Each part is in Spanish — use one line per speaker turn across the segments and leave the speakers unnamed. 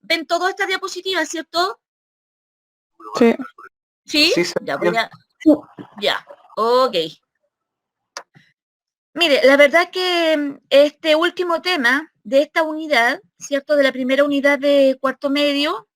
ven todas estas diapositivas, ¿cierto?
Sí.
¿Sí?
Sí,
Ya, voy a... Ya, ok. Mire, la verdad que este último tema de esta unidad, ¿cierto? De la primera unidad de cuarto medio,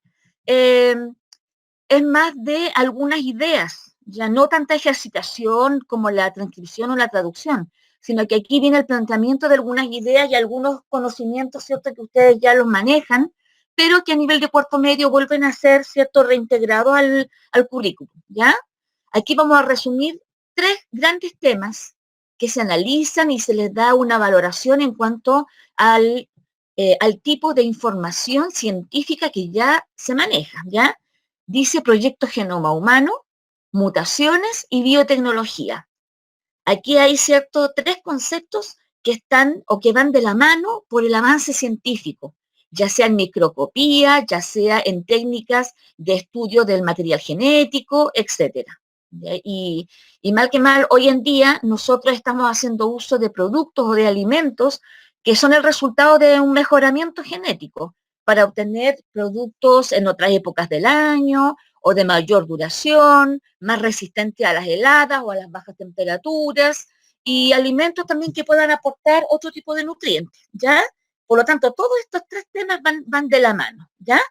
es más de algunas ideas, ya no tanta ejercitación como la transcripción o la traducción, sino que aquí viene el planteamiento de algunas ideas y algunos conocimientos, ¿cierto? Que ustedes ya los manejan, pero que a nivel de cuarto medio vuelven a ser, ¿cierto? Reintegrados al currículum, ¿ya? Aquí vamos a resumir 3 grandes temas que se analizan y se les da una valoración en cuanto al tipo de información científica que ya se maneja, ¿ya? Dice proyecto genoma humano, mutaciones y biotecnología. Aquí hay ciertos 3 conceptos que están o que van de la mano por el avance científico, ya sea en microscopía, ya sea en técnicas de estudio del material genético, etcétera. Y mal que mal, hoy en día nosotros estamos haciendo uso de productos o de alimentos que son el resultado de un mejoramiento genético para obtener productos en otras épocas del año o de mayor duración, más resistente a las heladas o a las bajas temperaturas, y alimentos también que puedan aportar otro tipo de nutrientes, ¿ya? Por lo tanto, todos estos 3 temas van de la mano, ¿ya?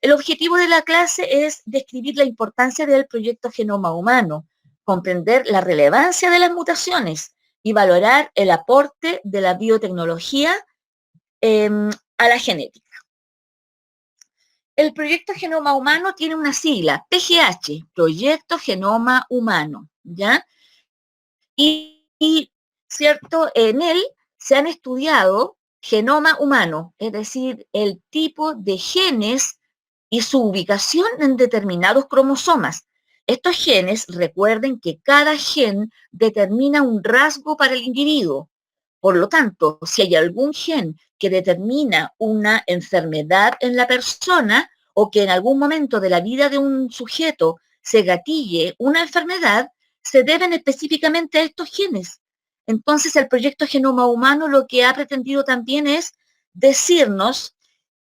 El objetivo de la clase es describir la importancia del proyecto Genoma Humano, comprender la relevancia de las mutaciones y valorar el aporte de la biotecnología a la genética. El proyecto Genoma Humano tiene una sigla, PGH, Proyecto Genoma Humano, ¿ya? Y ¿cierto? En él se han estudiado genoma humano, es decir, el tipo de genes y su ubicación en determinados cromosomas. Estos genes, recuerden que cada gen determina un rasgo para el individuo. Por lo tanto, si hay algún gen que determina una enfermedad en la persona o que en algún momento de la vida de un sujeto se gatille una enfermedad, se deben específicamente a estos genes. Entonces, el proyecto Genoma Humano lo que ha pretendido también es decirnos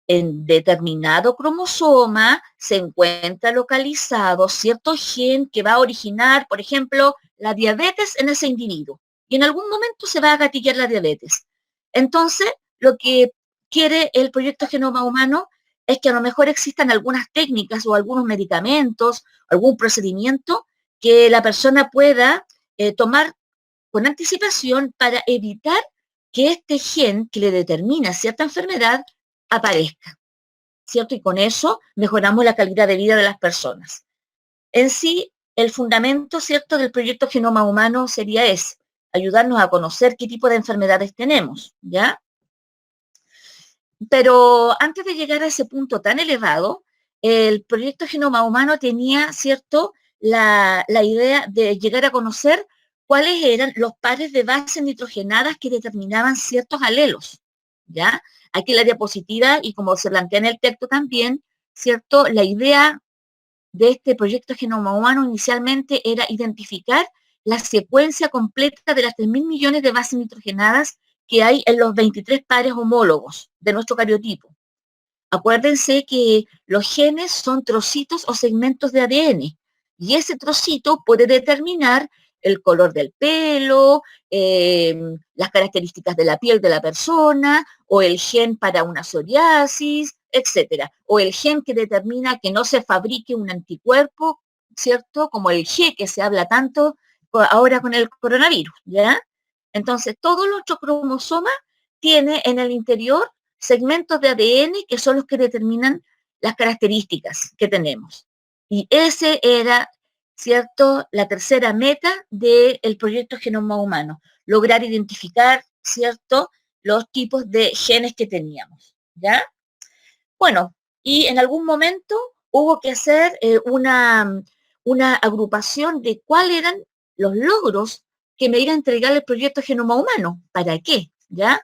en determinado cromosoma se encuentra localizado cierto gen que va a originar, por ejemplo, la diabetes en ese individuo. Y en algún momento se va a gatillar la diabetes. Entonces, lo que quiere el proyecto Genoma Humano es que a lo mejor existan algunas técnicas o algunos medicamentos, algún procedimiento que la persona pueda tomar con anticipación para evitar que este gen que le determina cierta enfermedad aparezca, ¿cierto? Y con eso mejoramos la calidad de vida de las personas. En sí, el fundamento, ¿cierto?, del proyecto Genoma Humano sería ese, ayudarnos a conocer qué tipo de enfermedades tenemos, ¿ya? Pero antes de llegar a ese punto tan elevado, el proyecto Genoma Humano tenía, ¿cierto?, la idea de llegar a conocer cuáles eran los pares de bases nitrogenadas que determinaban ciertos alelos, ¿ya? Aquí la diapositiva, y como se plantea en el texto también, ¿cierto?, la idea de este proyecto Genoma Humano inicialmente era identificar la secuencia completa de las 3.000 millones de bases nitrogenadas que hay en los 23 pares homólogos de nuestro cariotipo. Acuérdense que los genes son trocitos o segmentos de ADN y ese trocito puede determinar el color del pelo, las características de la piel de la persona, o el gen para una psoriasis, etcétera. O el gen que determina que no se fabrique un anticuerpo, ¿cierto? Como el G que se habla tanto ahora con el coronavirus, ¿ya? Entonces, todo nuestro cromosoma tiene en el interior segmentos de ADN que son los que determinan las características que tenemos. Y ese era, ¿cierto?, la tercera meta del proyecto Genoma Humano, lograr identificar, ¿cierto?, los tipos de genes que teníamos, ¿ya? Bueno, y en algún momento hubo que hacer una agrupación de cuáles eran los logros que me iba a entregar el proyecto Genoma Humano. ¿Para qué? ¿Ya?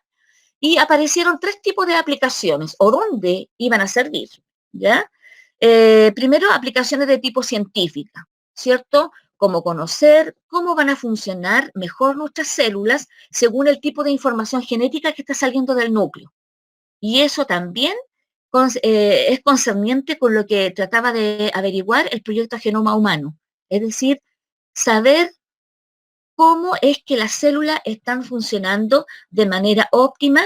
Y aparecieron 3 tipos de aplicaciones, o dónde iban a servir, ¿ya? Primero, aplicaciones de tipo científica, ¿cierto? Como conocer cómo van a funcionar mejor nuestras células según el tipo de información genética que está saliendo del núcleo. Y eso también es concerniente con lo que trataba de averiguar el proyecto Genoma Humano, es decir, saber cómo es que las células están funcionando de manera óptima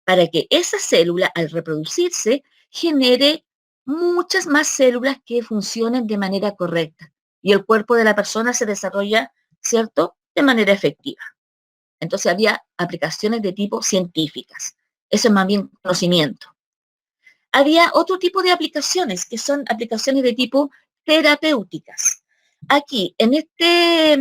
para que esa célula, al reproducirse, genere muchas más células que funcionen de manera correcta y el cuerpo de la persona se desarrolla, ¿cierto?, de manera efectiva. Entonces había aplicaciones de tipo científicas. Eso es más bien conocimiento. Había otro tipo de aplicaciones, que son aplicaciones de tipo terapéuticas. Aquí, en este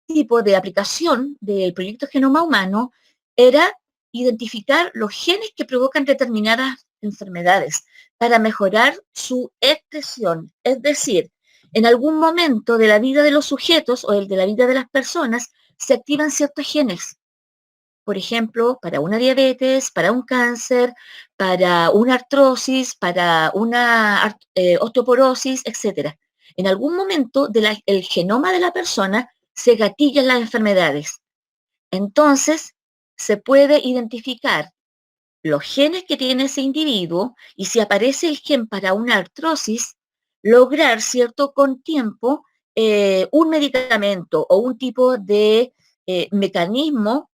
tipo de aplicación del proyecto Genoma Humano, era identificar los genes que provocan determinadas enfermedades para mejorar su expresión. Es decir, en algún momento de la vida de los sujetos o de la vida de las personas, se activan ciertos genes. Por ejemplo, para una diabetes, para un cáncer, para una artrosis, para una osteoporosis, etc. En algún momento del genoma de la persona se gatillan las enfermedades. Entonces, se puede identificar los genes que tiene ese individuo y si aparece el gen para una artrosis, lograr, ¿cierto?, con tiempo un medicamento o un tipo de mecanismo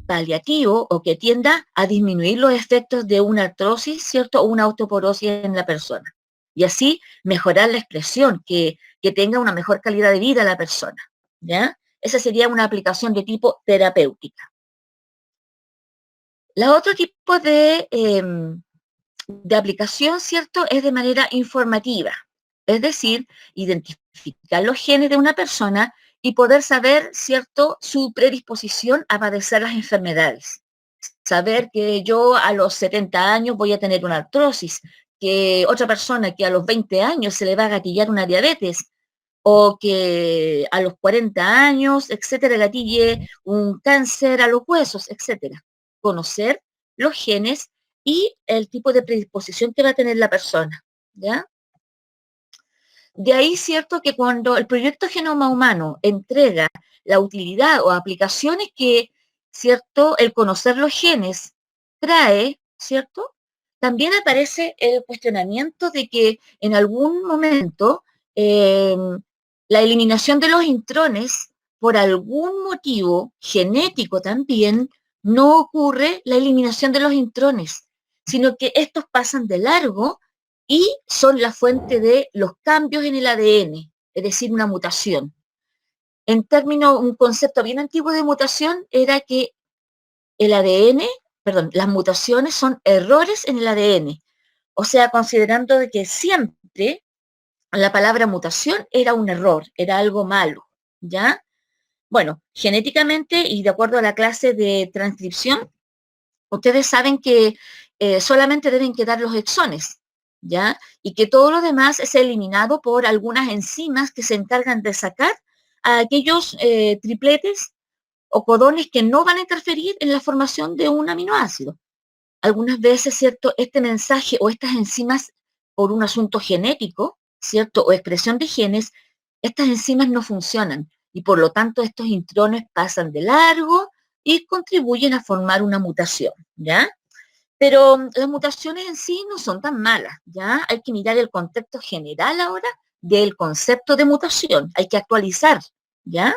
paliativo o que tienda a disminuir los efectos de una artrosis, ¿cierto?, o una osteoporosis en la persona. Y así mejorar la expresión, que tenga una mejor calidad de vida la persona, ¿ya? Esa sería una aplicación de tipo terapéutica. La otro tipo de aplicación, ¿cierto?, es de manera informativa. Es decir, identificar los genes de una persona y poder saber, ¿cierto?, su predisposición a padecer las enfermedades. Saber que yo a los 70 años voy a tener una artrosis, que otra persona que a los 20 años se le va a gatillar una diabetes, o que a los 40 años, etcétera, gatille un cáncer a los huesos, etcétera. Conocer los genes y el tipo de predisposición que va a tener la persona, ¿ya? De ahí, cierto, que cuando el proyecto Genoma Humano entrega la utilidad o aplicaciones que, cierto, el conocer los genes trae, ¿cierto? También aparece el cuestionamiento de que en algún momento la eliminación de los intrones, por algún motivo genético también, no ocurre la eliminación de los intrones, sino que estos pasan de largo y son la fuente de los cambios en el ADN, es decir, una mutación. En términos, un concepto bien antiguo de mutación era que el ADN, perdón, las mutaciones son errores en el ADN. O sea, considerando de que siempre la palabra mutación era un error, era algo malo, ¿ya? Bueno, genéticamente y de acuerdo a la clase de transcripción, ustedes saben que solamente deben quedar los exones, ¿ya? Y que todo lo demás es eliminado por algunas enzimas que se encargan de sacar a aquellos tripletes o codones que no van a interferir en la formación de un aminoácido. Algunas veces, ¿cierto?, este mensaje o estas enzimas, por un asunto genético, ¿cierto?, o expresión de genes, estas enzimas no funcionan y por lo tanto estos intrones pasan de largo y contribuyen a formar una mutación, ¿ya? Pero las mutaciones en sí no son tan malas, ¿ya? Hay que mirar el contexto general ahora del concepto de mutación, hay que actualizar, ¿ya?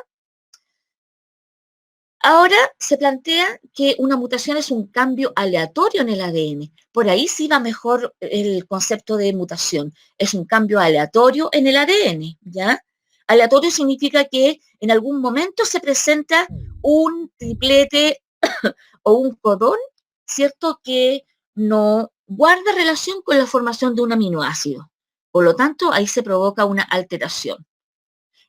Ahora se plantea que una mutación es un cambio aleatorio en el ADN. Por ahí sí va mejor el concepto de mutación. Es un cambio aleatorio en el ADN, ¿ya? Aleatorio significa que en algún momento se presenta un triplete o un codón, ¿cierto?, que no guarda relación con la formación de un aminoácido. Por lo tanto, ahí se provoca una alteración.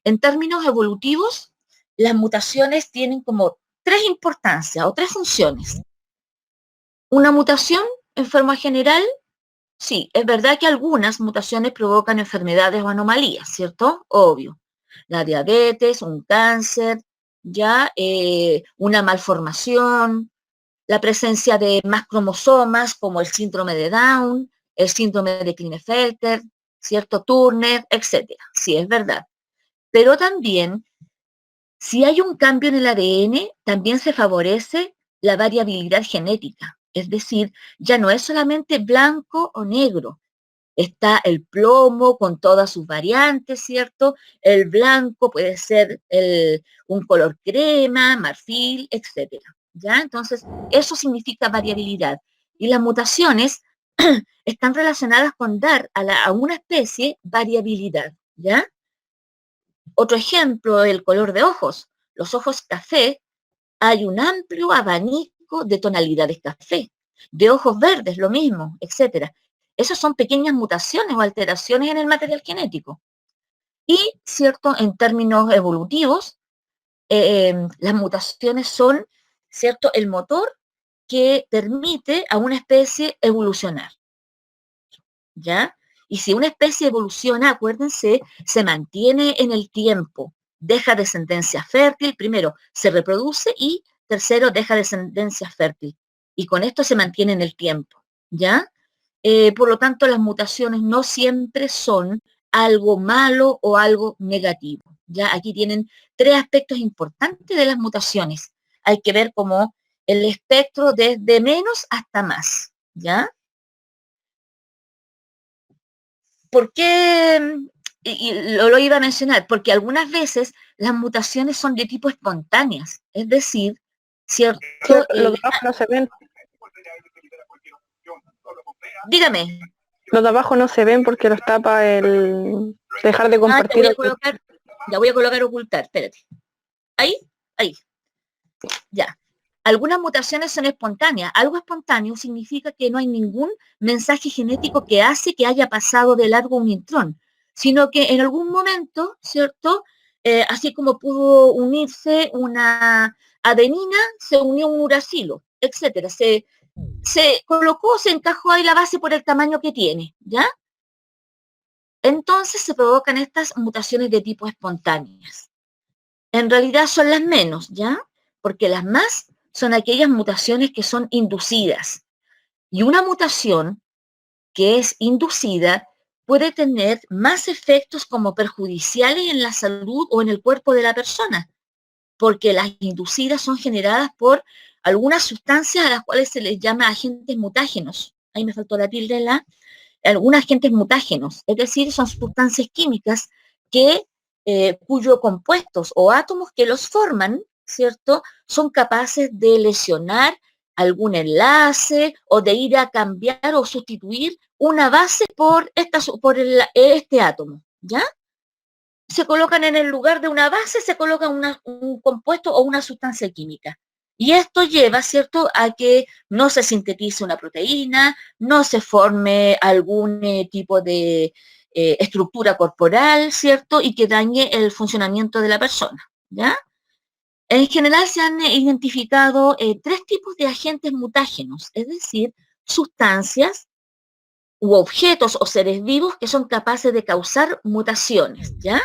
En términos evolutivos, las mutaciones tienen como tres importancias o tres funciones. Una mutación, en forma general, sí, es verdad que algunas mutaciones provocan enfermedades o anomalías, ¿cierto? Obvio. La diabetes, un cáncer, ya una malformación, la presencia de más cromosomas como el síndrome de Down, el síndrome de Klinefelter, ¿cierto? Turner, etcétera. Sí, es verdad. Pero también, si hay un cambio en el ADN, también se favorece la variabilidad genética. Es decir, ya no es solamente blanco o negro. Está el plomo con todas sus variantes, ¿cierto? El blanco puede ser un color crema, marfil, etcétera. ¿Ya? Entonces, eso significa variabilidad. Y las mutaciones están relacionadas con dar a una especie variabilidad. ¿Ya? Otro ejemplo, el color de ojos. Los ojos café, hay un amplio abanico de tonalidades café. De ojos verdes, lo mismo, etcétera. Esas son pequeñas mutaciones o alteraciones en el material genético. Y, cierto, en términos evolutivos, las mutaciones son, cierto, el motor que permite a una especie evolucionar. ¿Ya? Y si una especie evoluciona, acuérdense, se mantiene en el tiempo, deja descendencia fértil, primero, se reproduce y tercero, deja descendencia fértil. Y con esto se mantiene en el tiempo, ¿ya? Por lo tanto, las mutaciones no siempre son algo malo o algo negativo, ¿ya? Aquí tienen 3 aspectos importantes de las mutaciones. Hay que ver como el espectro desde menos hasta más, ¿ya? ¿Por qué? Y lo iba a mencionar, porque algunas veces las mutaciones son de tipo espontáneas, es decir, ¿cierto?
Sí, los de abajo no se ven.
Dígame.
Los de abajo no se ven porque los tapa el dejar de compartir.
Ya voy a colocar ocultar, espérate. Ahí. Ya. Algunas mutaciones son espontáneas. Algo espontáneo significa que no hay ningún mensaje genético que hace que haya pasado de largo un intrón, sino que en algún momento, ¿cierto? Así como pudo unirse una adenina, se unió un uracilo, etcétera. Se colocó, se encajó ahí la base por el tamaño que tiene, ¿ya? Entonces se provocan estas mutaciones de tipo espontáneas. En realidad son las menos, ¿ya? Porque las más son aquellas mutaciones que son inducidas. Y una mutación que es inducida puede tener más efectos como perjudiciales en la salud o en el cuerpo de la persona, porque las inducidas son generadas por algunas sustancias a las cuales se les llama agentes mutágenos. Ahí me faltó la tilde, algunos agentes mutágenos, es decir, son sustancias químicas que, cuyos compuestos o átomos que los forman, ¿cierto?, son capaces de lesionar algún enlace o de ir a cambiar o sustituir una base por este átomo, ¿ya? Se colocan en el lugar de una base, se coloca un compuesto o una sustancia química. Y esto lleva, ¿cierto?, a que no se sintetice una proteína, no se forme algún tipo de estructura corporal, ¿cierto?, y que dañe el funcionamiento de la persona, ¿ya? En general se han identificado 3 tipos de agentes mutágenos, es decir, sustancias u objetos o seres vivos que son capaces de causar mutaciones, ¿ya?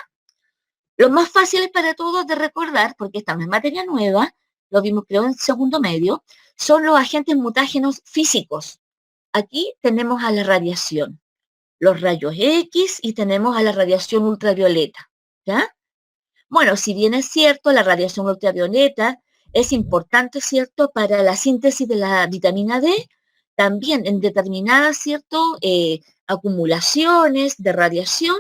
Los más fáciles para todos de recordar, porque esta no es materia nueva, lo vimos creo en segundo medio, son los agentes mutágenos físicos. Aquí tenemos a la radiación, los rayos X y tenemos a la radiación ultravioleta, ¿ya? Bueno, si bien es cierto, la radiación ultravioleta es importante, ¿cierto?, para la síntesis de la vitamina D, también en determinadas, ¿cierto?, acumulaciones de radiación,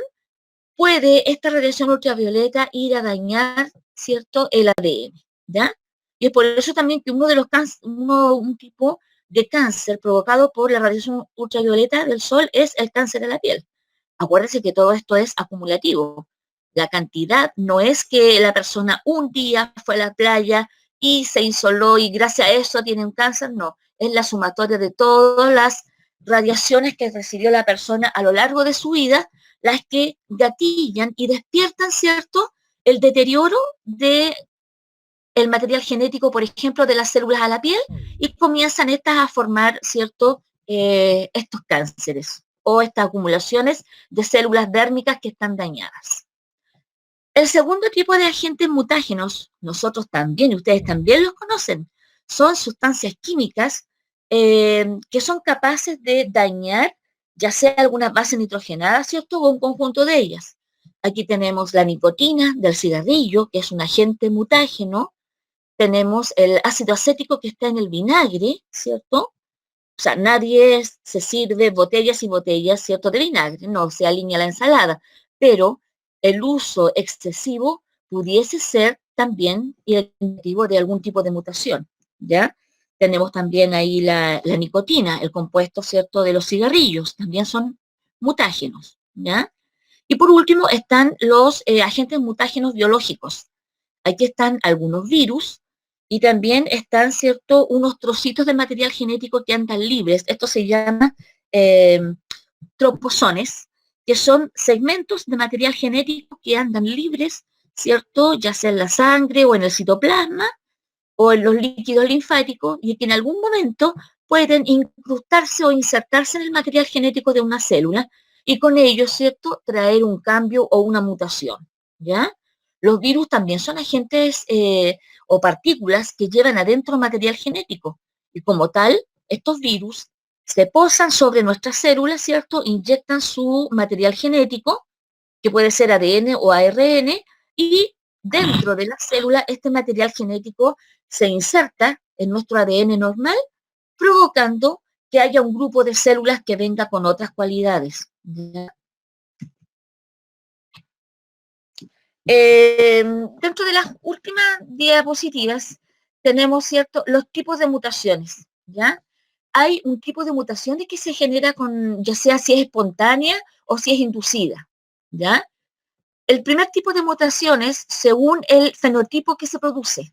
puede esta radiación ultravioleta ir a dañar, ¿cierto?, el ADN, ¿ya? Y es por eso también que un tipo de cáncer provocado por la radiación ultravioleta del sol es el cáncer de la piel. Acuérdense que todo esto es acumulativo. La cantidad no es que la persona un día fue a la playa y se insoló y gracias a eso tiene un cáncer, no. Es la sumatoria de todas las radiaciones que recibió la persona a lo largo de su vida, las que gatillan y despiertan, ¿cierto?, el deterioro de el material genético, por ejemplo, de las células a la piel y comienzan estas a formar, ¿cierto?, estos cánceres o estas acumulaciones de células dérmicas que están dañadas. El segundo tipo de agentes mutágenos, nosotros también, y ustedes también los conocen, son sustancias químicas que son capaces de dañar ya sea algunas bases nitrogenadas, ¿cierto?, o un conjunto de ellas. Aquí tenemos la nicotina del cigarrillo, que es un agente mutágeno. Tenemos el ácido acético que está en el vinagre, ¿cierto? O sea, nadie se sirve botellas y botellas, ¿cierto?, de vinagre, no, se alinea la ensalada, pero el uso excesivo pudiese ser también indicativo de algún tipo de mutación, ¿ya? Tenemos también ahí la nicotina, el compuesto, ¿cierto?, de los cigarrillos, también son mutágenos, ¿ya? Y por último están los agentes mutágenos biológicos. Aquí están algunos virus y también están, ¿cierto?, unos trocitos de material genético que andan libres. Esto se llama eh, troposones, que son segmentos de material genético que andan libres, ¿cierto?, ya sea en la sangre o en el citoplasma o en los líquidos linfáticos y que en algún momento pueden incrustarse o insertarse en el material genético de una célula y con ello, ¿cierto?, traer un cambio o una mutación, ¿ya? Los virus también son agentes o partículas que llevan adentro material genético y como tal, estos virus se posan sobre nuestras células, ¿cierto?, inyectan su material genético, que puede ser ADN o ARN, y dentro de la célula este material genético se inserta en nuestro ADN normal, provocando que haya un grupo de células que venga con otras cualidades. Dentro de las últimas diapositivas tenemos, ¿cierto?, los tipos de mutaciones, ¿ya? Hay un tipo de mutaciones que se genera con, ya sea si es espontánea o si es inducida, ¿ya? El primer tipo de mutaciones según el fenotipo que se produce,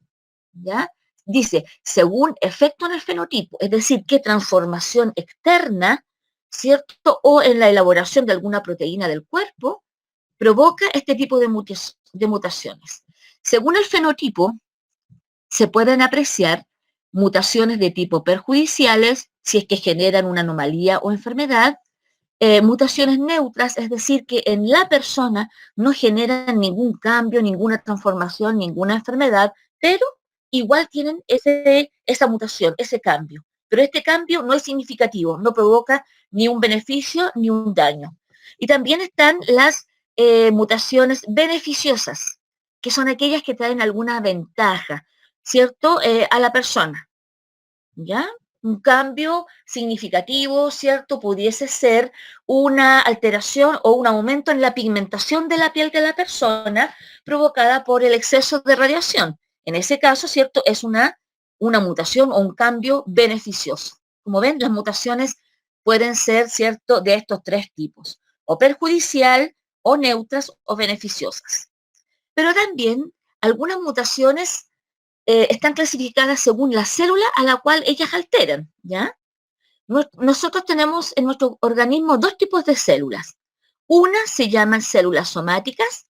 ¿ya? Dice, según efecto en el fenotipo, es decir, qué transformación externa, ¿cierto? O en la elaboración de alguna proteína del cuerpo, provoca este tipo de mutaciones. Según el fenotipo, se pueden apreciar mutaciones de tipo perjudiciales, si es que generan una anomalía o enfermedad, mutaciones neutras, es decir, que en la persona no generan ningún cambio, ninguna transformación, ninguna enfermedad, pero igual tienen esa mutación, ese cambio. Pero este cambio no es significativo, no provoca ni un beneficio ni un daño. Y también están las mutaciones beneficiosas, que son aquellas que traen alguna ventaja, ¿cierto?, a la persona, ¿ya? Un cambio significativo, ¿cierto? Pudiese ser una alteración o un aumento en la pigmentación de la piel de la persona provocada por el exceso de radiación. En ese caso, ¿cierto? Es una mutación o un cambio beneficioso. Como ven, las mutaciones pueden ser, ¿cierto?, de estos tres tipos, o perjudicial, o neutras, o beneficiosas. Pero también algunas mutaciones están clasificadas según la célula a la cual ellas alteran, ¿ya? Nosotros tenemos en nuestro organismo dos tipos de células. Una se llaman células somáticas,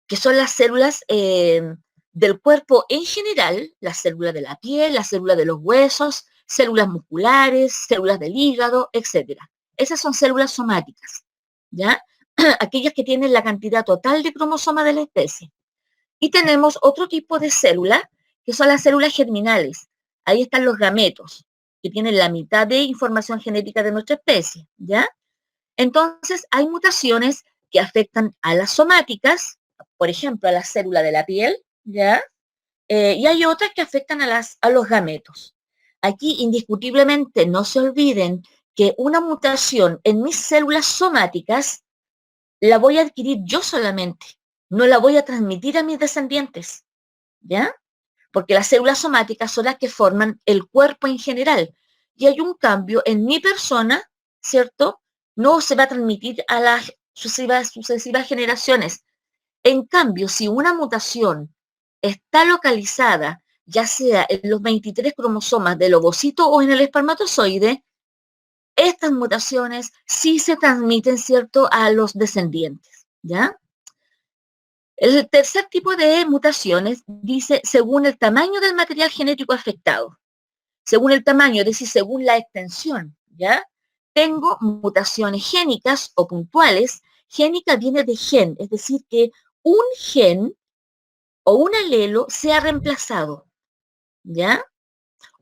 que son las células del cuerpo en general, la célula de la piel, la célula de los huesos, células musculares, células del hígado, etc. Esas son células somáticas, ¿ya? Aquellas que tienen la cantidad total de cromosomas de la especie. Y tenemos otro tipo de célula, que son las células germinales. Ahí están los gametos, que tienen la mitad de información genética de nuestra especie, ¿ya? Entonces, hay mutaciones que afectan a las somáticas, por ejemplo, a la célula de la piel, ¿ya? Y hay otras que afectan a los gametos. Aquí, indiscutiblemente, no se olviden que una mutación en mis células somáticas la voy a adquirir yo solamente, no la voy a transmitir a mis descendientes, ¿ya? Porque las células somáticas son las que forman el cuerpo en general. Y hay un cambio en mi persona, ¿cierto? No se va a transmitir a las sucesivas generaciones. En cambio, si una mutación está localizada, ya sea en los 23 cromosomas del ovocito o en el espermatozoide, estas mutaciones sí se transmiten, ¿cierto?, a los descendientes, ¿ya? El tercer tipo de mutaciones dice según el tamaño del material genético afectado. Según el tamaño, es decir, según la extensión, ¿ya? Tengo mutaciones génicas o puntuales. Génica viene de gen, es decir, que un gen o un alelo sea reemplazado, ¿ya?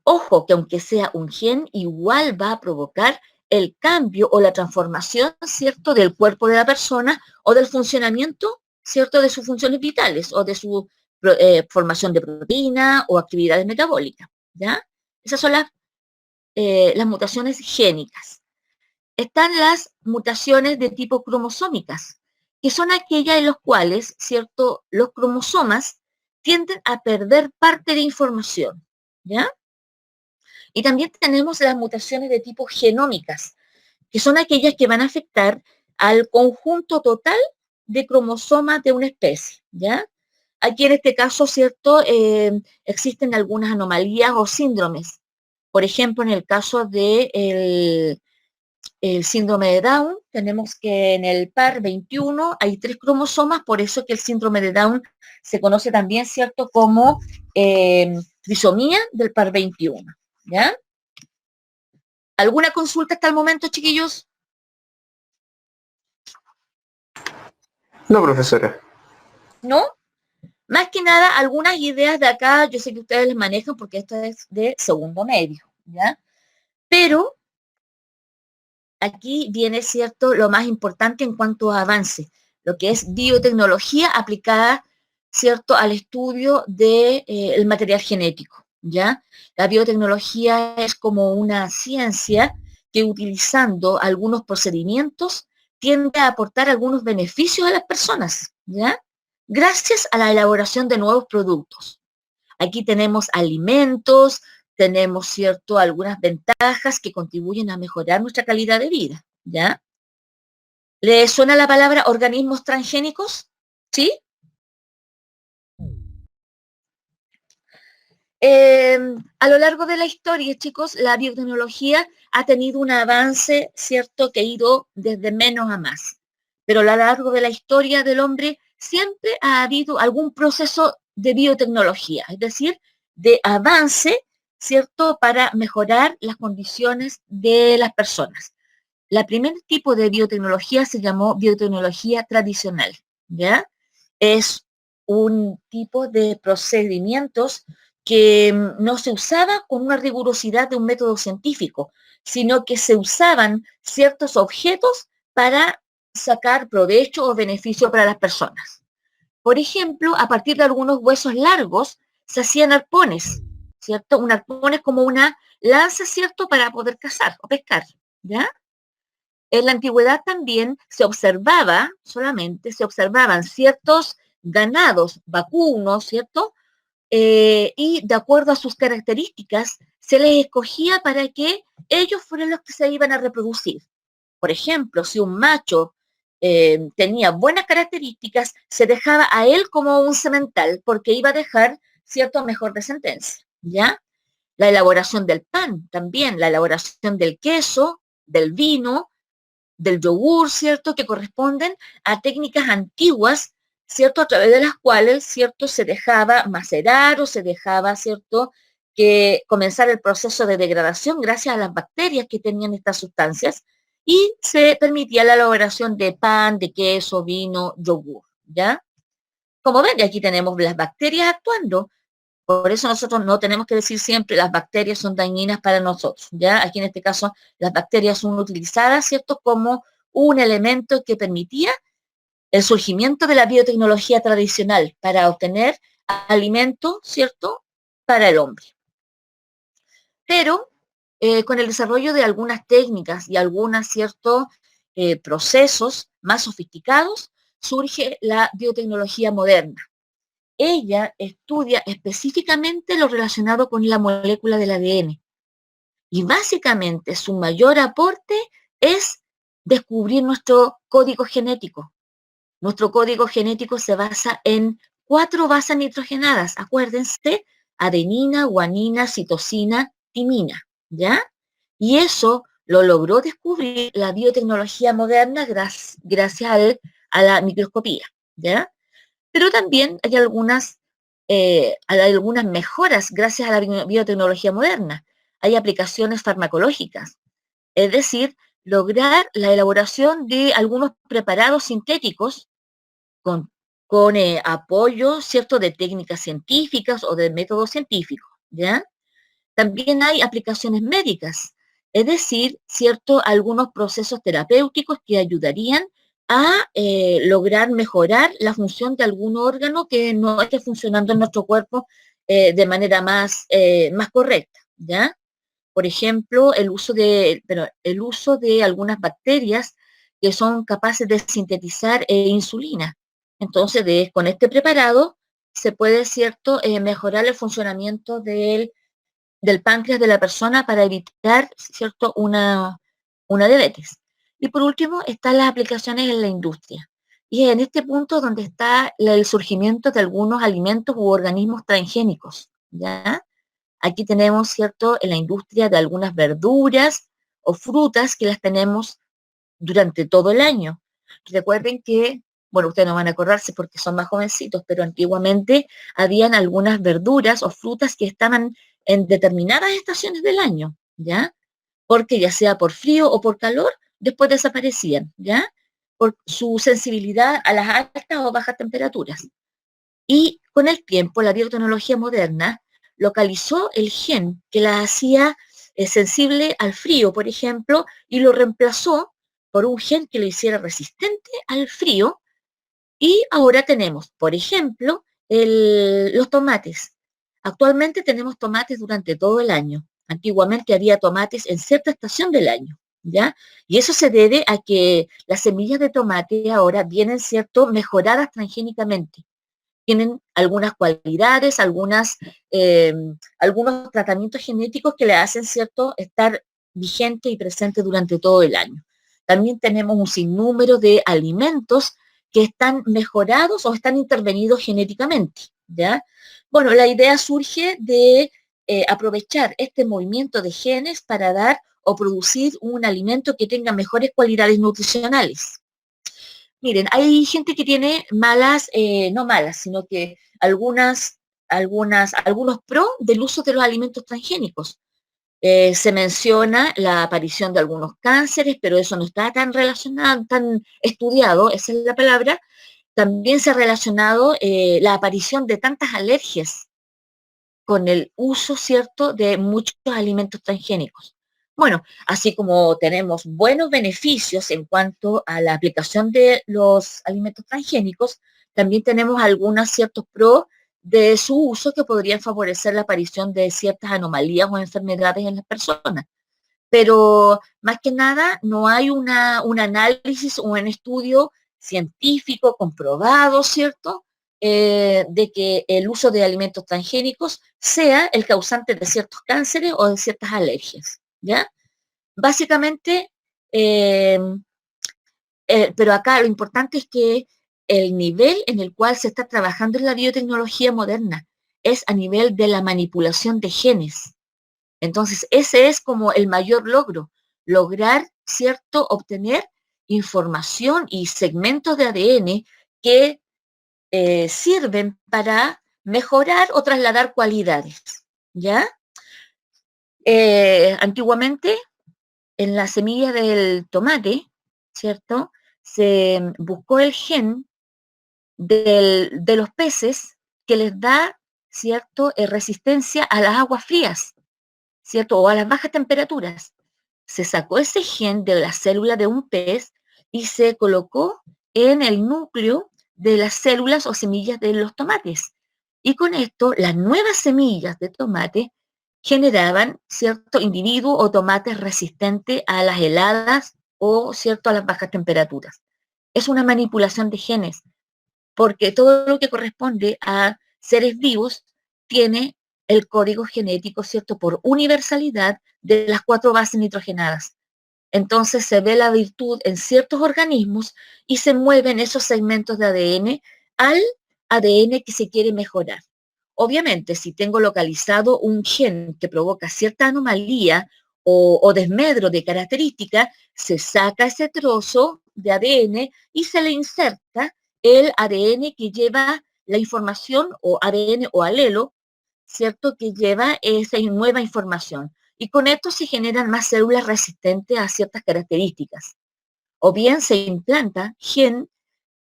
Ojo, que aunque sea un gen, igual va a provocar el cambio o la transformación, ¿cierto?, del cuerpo de la persona o del funcionamiento, ¿cierto?, de sus funciones vitales o de su formación de proteína o actividades metabólicas, ¿ya? Esas son las mutaciones génicas. Están las mutaciones de tipo cromosómicas, que son aquellas en las cuales, ¿cierto?, los cromosomas tienden a perder parte de información, ¿ya? Y también tenemos las mutaciones de tipo genómicas, que son aquellas que van a afectar al conjunto total de cromosomas de una especie, ¿ya? Aquí en este caso, ¿cierto?, existen algunas anomalías o síndromes. Por ejemplo, en el caso de el síndrome de Down, tenemos que en el par 21 hay 3 cromosomas, por eso que el síndrome de Down se conoce también, ¿cierto?, como trisomía del par 21, ¿ya? ¿Alguna consulta hasta el momento, chiquillos?
No, profesora.
¿No? Más que nada, algunas ideas de acá, yo sé que ustedes les manejan porque esto es de segundo medio, ¿ya? Pero aquí viene, ¿cierto?, lo más importante en cuanto a avance, lo que es biotecnología aplicada, ¿cierto?, al estudio del material genético, ¿ya? La biotecnología es como una ciencia que utilizando algunos procedimientos tiende a aportar algunos beneficios a las personas, ¿ya? Gracias a la elaboración de nuevos productos. Aquí tenemos alimentos, tenemos, ¿cierto?, algunas ventajas que contribuyen a mejorar nuestra calidad de vida, ¿ya? ¿Le suena la palabra organismos transgénicos? ¿Sí? A lo largo de la historia, chicos, la biotecnología ha tenido un avance, ¿cierto?, que ha ido desde menos a más. Pero a lo largo de la historia del hombre siempre ha habido algún proceso de biotecnología, es decir, de avance, ¿cierto?, para mejorar las condiciones de las personas. La primer tipo de biotecnología se llamó biotecnología tradicional, ¿ya? Es un tipo de procedimientos que no se usaba con una rigurosidad de un método científico, sino que se usaban ciertos objetos para sacar provecho o beneficio para las personas. Por ejemplo, a partir de algunos huesos largos se hacían arpones, ¿cierto? Un arpón es como una lanza, ¿cierto?, para poder cazar o pescar, ¿ya? En la antigüedad también se observaban ciertos ganados vacunos, ¿cierto? Y de acuerdo a sus características, se les escogía para que ellos fueran los que se iban a reproducir. Por ejemplo, si un macho tenía buenas características, se dejaba a él como un semental, porque iba a dejar, ¿cierto?, mejor descendencia, ¿ya? La elaboración del pan, también la elaboración del queso, del vino, del yogur, ¿cierto?, que corresponden a técnicas antiguas, ¿cierto?, a través de las cuales, ¿cierto?, se dejaba macerar o se dejaba, ¿cierto?, que comenzara el proceso de degradación gracias a las bacterias que tenían estas sustancias y se permitía la elaboración de pan, de queso, vino, yogur, ¿ya? Como ven, aquí tenemos las bacterias actuando. Por eso nosotros no tenemos que decir siempre las bacterias son dañinas para nosotros, ¿ya? Aquí en este caso las bacterias son utilizadas, ¿cierto?, como un elemento que permitía el surgimiento de la biotecnología tradicional para obtener alimento, ¿cierto?, para el hombre. Pero con el desarrollo de algunas técnicas y algunos ciertos procesos más sofisticados, surge la biotecnología moderna. Ella estudia específicamente lo relacionado con la molécula del ADN. Y básicamente su mayor aporte es descubrir nuestro código genético. Nuestro código genético se basa en 4 bases nitrogenadas. Acuérdense, adenina, guanina, citosina, timina, ¿ya? Y eso lo logró descubrir la biotecnología moderna gracias a la microscopía, ¿ya? Pero también hay algunas mejoras gracias a la biotecnología moderna. Hay aplicaciones farmacológicas, es decir, lograr la elaboración de algunos preparados sintéticos con, con apoyo, ¿cierto?, de técnicas científicas o de métodos científicos, ¿ya? También hay aplicaciones médicas, es decir, ¿cierto?, algunos procesos terapéuticos que ayudarían a lograr mejorar la función de algún órgano que no esté funcionando en nuestro cuerpo de manera más correcta, ¿ya? por ejemplo, el uso de algunas bacterias que son capaces de sintetizar insulina. Entonces, con este preparado se puede, ¿cierto?, mejorar el funcionamiento del páncreas de la persona para evitar, ¿cierto?, una diabetes. Y por último, están las aplicaciones en la industria. Y es en este punto donde está el surgimiento de algunos alimentos u organismos transgénicos, ¿ya? Aquí tenemos, ¿cierto?, en la industria de algunas verduras o frutas que las tenemos durante todo el año. Recuerden que, bueno, ustedes no van a acordarse porque son más jovencitos, pero antiguamente habían algunas verduras o frutas que estaban en determinadas estaciones del año, ¿ya? Porque ya sea por frío o por calor, después desaparecían, ¿ya? Por su sensibilidad a las altas o bajas temperaturas. Y con el tiempo, la biotecnología moderna localizó el gen que la hacía sensible al frío, por ejemplo, y lo reemplazó por un gen que lo hiciera resistente al frío. Y ahora tenemos, por ejemplo, los tomates. Actualmente tenemos tomates durante todo el año. Antiguamente había tomates en cierta estación del año, ¿ya? Y eso se debe a que las semillas de tomate ahora vienen, ¿cierto?, mejoradas transgénicamente. Tienen algunas cualidades, algunos tratamientos genéticos que le hacen, ¿cierto?, estar vigente y presente durante todo el año. También tenemos un sinnúmero de alimentos que están mejorados o están intervenidos genéticamente, ¿ya? Bueno, la idea surge de aprovechar este movimiento de genes para dar o producir un alimento que tenga mejores cualidades nutricionales. Miren, hay gente que tiene no malas, sino que algunos pros del uso de los alimentos transgénicos. Se menciona la aparición de algunos cánceres, pero eso no está tan relacionado, tan estudiado, esa es la palabra. También se ha relacionado la aparición de tantas alergias con el uso, ¿cierto?, de muchos alimentos transgénicos. Bueno, así como tenemos buenos beneficios en cuanto a la aplicación de los alimentos transgénicos, también tenemos algunos ciertos pros de su uso que podrían favorecer la aparición de ciertas anomalías o enfermedades en las personas. Pero más que nada no hay un análisis o un estudio científico comprobado, ¿cierto?, de que el uso de alimentos transgénicos sea el causante de ciertos cánceres o de ciertas alergias, ¿ya? Básicamente, eh, pero acá lo importante es que el nivel en el cual se está trabajando en la biotecnología moderna es a nivel de la manipulación de genes. Entonces, ese es como el mayor logro, lograr, ¿cierto?, obtener información y segmentos de ADN que sirven para mejorar o trasladar cualidades, ¿ya? Antiguamente, en la semilla del tomate, ¿cierto?, se buscó el gen de los peces que les da, ¿cierto?, resistencia a las aguas frías, ¿cierto?, o a las bajas temperaturas. Se sacó ese gen de la célula de un pez y se colocó en el núcleo de las células o semillas de los tomates. Y con esto, las nuevas semillas de tomate generaban cierto individuo o tomates resistentes a las heladas o cierto a las bajas temperaturas. Es una manipulación de genes, porque todo lo que corresponde a seres vivos tiene el código genético, ¿cierto?, por universalidad de las 4 bases nitrogenadas. Entonces se ve la virtud en ciertos organismos y se mueven esos segmentos de ADN al ADN que se quiere mejorar. Obviamente, si tengo localizado un gen que provoca cierta anomalía o desmedro de característica, se saca ese trozo de ADN y se le inserta el ADN que lleva la información o ADN o alelo, ¿cierto?, que lleva esa nueva información. Y con esto se generan más células resistentes a ciertas características. O bien se implanta gen,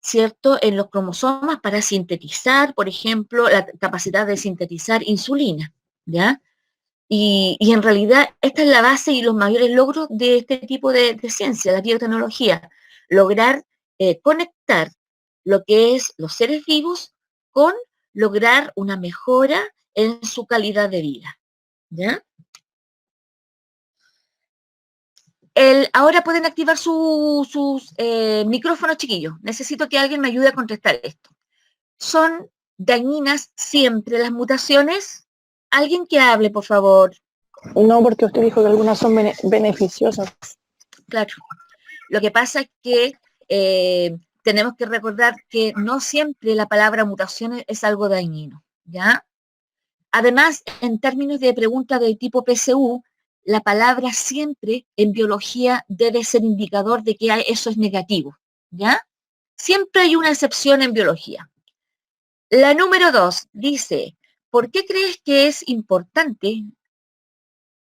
¿cierto?, en los cromosomas para sintetizar, por ejemplo, la capacidad de sintetizar insulina, ¿ya? Y en realidad esta es la base y los mayores logros de este tipo de ciencia, la biotecnología, lograr conectar lo que es los seres vivos con lograr una mejora en su calidad de vida, ¿ya? Ahora pueden activar sus micrófonos, chiquillos. Necesito que alguien me ayude a contestar esto. ¿Son dañinas siempre las mutaciones? Alguien que hable, por favor.
No, porque usted dijo que algunas son beneficiosas.
Claro. Lo que pasa es que tenemos que recordar que no siempre la palabra mutaciones es algo dañino, ¿ya? Además, en términos de pregunta de tipo PSU, la palabra siempre en biología debe ser indicador de que eso es negativo, ¿ya? Siempre hay una excepción en biología. La número 2 dice, ¿por qué crees que es importante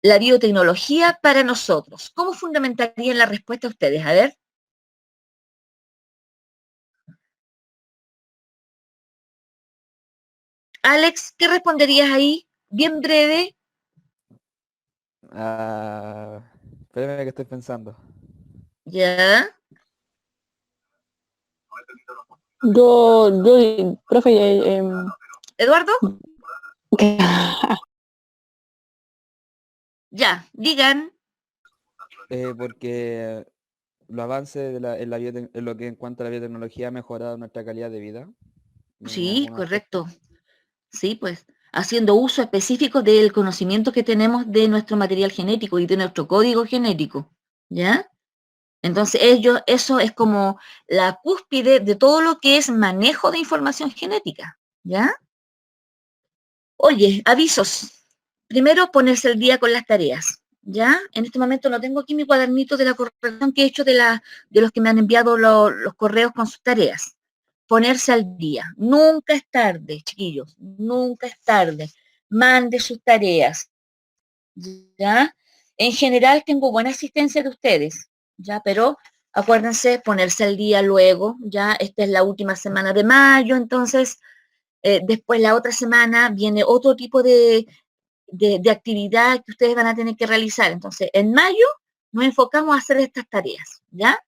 la biotecnología para nosotros? ¿Cómo fundamentarían la respuesta ustedes? A ver. Alex, ¿qué responderías ahí? Bien breve.
Espérame que estoy pensando.
Ya.
Profe,
¿Eduardo? Ya, digan.
Porque los avances en lo que en cuanto a la biotecnología ha mejorado nuestra calidad de vida.
Sí, correcto. Sí, pues, haciendo uso específico del conocimiento que tenemos de nuestro material genético y de nuestro código genético, ¿ya? Entonces, eso es como la cúspide de todo lo que es manejo de información genética, ¿ya? Oye, avisos. Primero, ponerse el día con las tareas, ¿ya? En este momento no tengo aquí mi cuadernito de la corrección que he hecho de los que me han enviado los correos con sus tareas. Ponerse al día. Nunca es tarde, chiquillos, nunca es tarde. Mande sus tareas, ¿ya? En general tengo buena asistencia de ustedes, ¿ya? Pero acuérdense, ponerse al día luego, ¿ya? Esta es la última semana de mayo, entonces después la otra semana viene otro tipo de actividad que ustedes van a tener que realizar. Entonces, en mayo nos enfocamos a hacer estas tareas, ¿ya?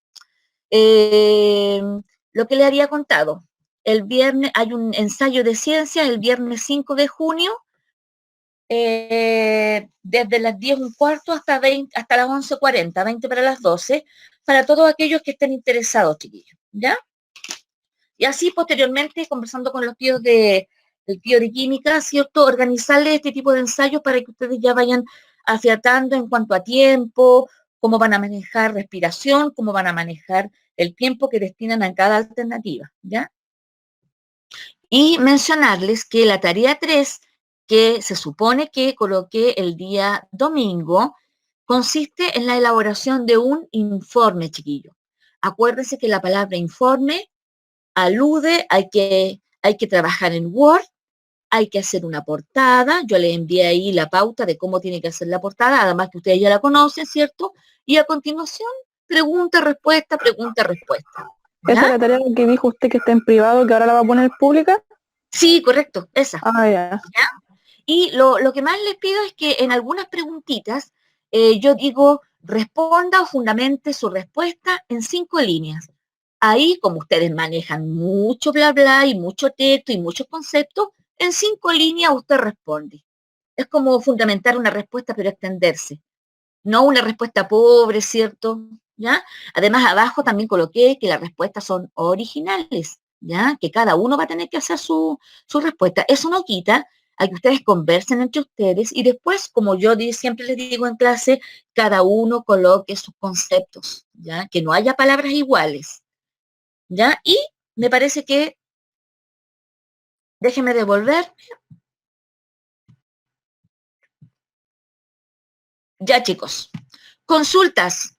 Lo que le había contado, el viernes hay un ensayo de ciencias, el viernes 5 de junio, desde las 10:15 hasta las 11:40, 20 para las 12, para todos aquellos que estén interesados, chiquillos, ¿ya? Y así posteriormente, conversando con el tío de química, ¿cierto? Organizarles este tipo de ensayos para que ustedes ya vayan afiatando en cuanto a tiempo, cómo van a manejar respiración, cómo van a manejar el tiempo que destinan a cada alternativa, ¿ya? Y mencionarles que la tarea 3, que se supone que coloqué el día domingo, consiste en la elaboración de un informe, chiquillo. Acuérdense que la palabra informe alude, hay que trabajar en Word, hay que hacer una portada, yo les envié ahí la pauta de cómo tiene que hacer la portada, además que ustedes ya la conocen, ¿cierto? Y a continuación, pregunta, respuesta, pregunta, respuesta.
Esa es la tarea que dijo usted que está en privado, que ahora la va a poner pública.
Sí, correcto, esa.
Ah, ya.
¿Ya? Y lo que más les pido es que en algunas preguntitas yo digo, responda o fundamente su respuesta en 5 líneas. Ahí, como ustedes manejan mucho bla bla y mucho texto y muchos conceptos, en 5 líneas usted responde. Es como fundamentar una respuesta, pero extenderse. No una respuesta pobre, ¿cierto? ¿Ya? Además, abajo también coloqué que las respuestas son originales, ¿ya? Que cada uno va a tener que hacer su respuesta. Eso no quita a que ustedes conversen entre ustedes y después, como yo siempre les digo en clase, cada uno coloque sus conceptos, ¿ya? Que no haya palabras iguales, ¿ya? Y me parece que, déjenme devolver. Ya, chicos. Consultas.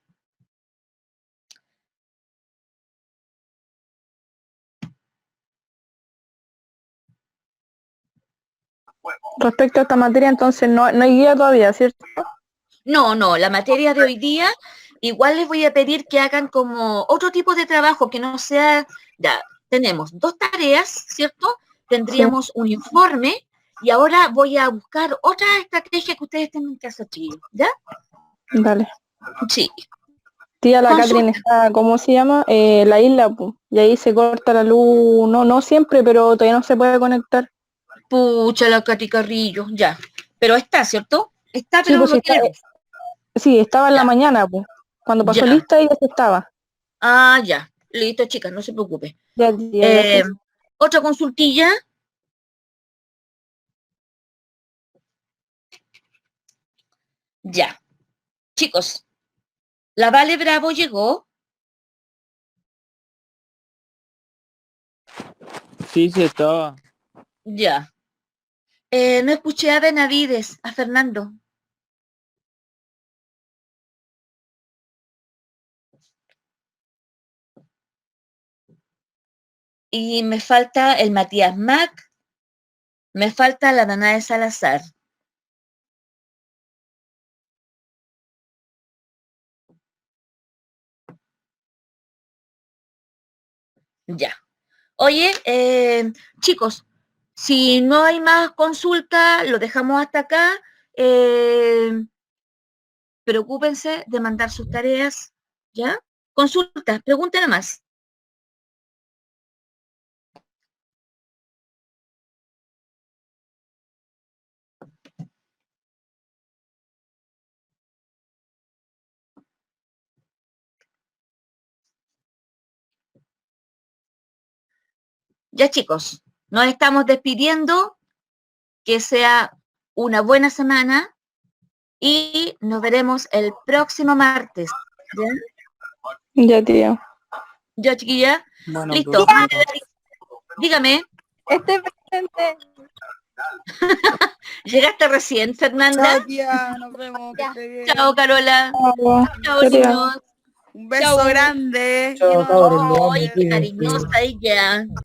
Respecto a esta materia, entonces no hay guía todavía, ¿cierto?
No, la materia de hoy día, igual les voy a pedir que hagan como otro tipo de trabajo que no sea, ya, tenemos 2 tareas, ¿cierto? Tendríamos un informe y ahora voy a buscar otra estrategia que ustedes tengan que hacer, chicos, ¿ya?
Dale.
Sí.
Tía, la Catherine está, ¿cómo se llama? La isla, y ahí se corta la luz, no siempre, pero todavía no se puede conectar.
Pucha, la Cati Carrillo, ya. Pero está, ¿cierto? Está,
Sí,
pero
pues
no
sí,
tiene luz.
sí, estaba en la
Ya.
mañana, pues. Cuando pasó
Ya.
lista, ella estaba.
Ah, ya. Listo, chicas, no se preocupe.
Ya, gracias.
Otra consultilla. Ya. Chicos, la Vale Bravo llegó.
Sí, sí estaba.
Ya. No escuché a Benavides, a Fernando. Y me falta el Matías Mac. Me falta la Danae Salazar. Ya. Oye, chicos, si no hay más consulta, lo dejamos hasta acá. Preocúpense de mandar sus tareas, ¿ya? Consultas, pregunten más. Ya, chicos, nos estamos despidiendo. Que sea una buena semana y nos veremos el próximo martes. ¿Ya?
Ya, tía.
Ya, chiquilla.
Bueno,
Listo.
profesora.
Dígame,
Estoy presente.
¿llegaste recién, Fernanda?
Chao, tía, nos vemos, que esté bien.
Chao, Carola. Chao,
Ya, tía.
niños.
Un beso
Chao.
grande.
Chao, cabros, les amo,
Ay, qué
cuídense.
cariñosa ella.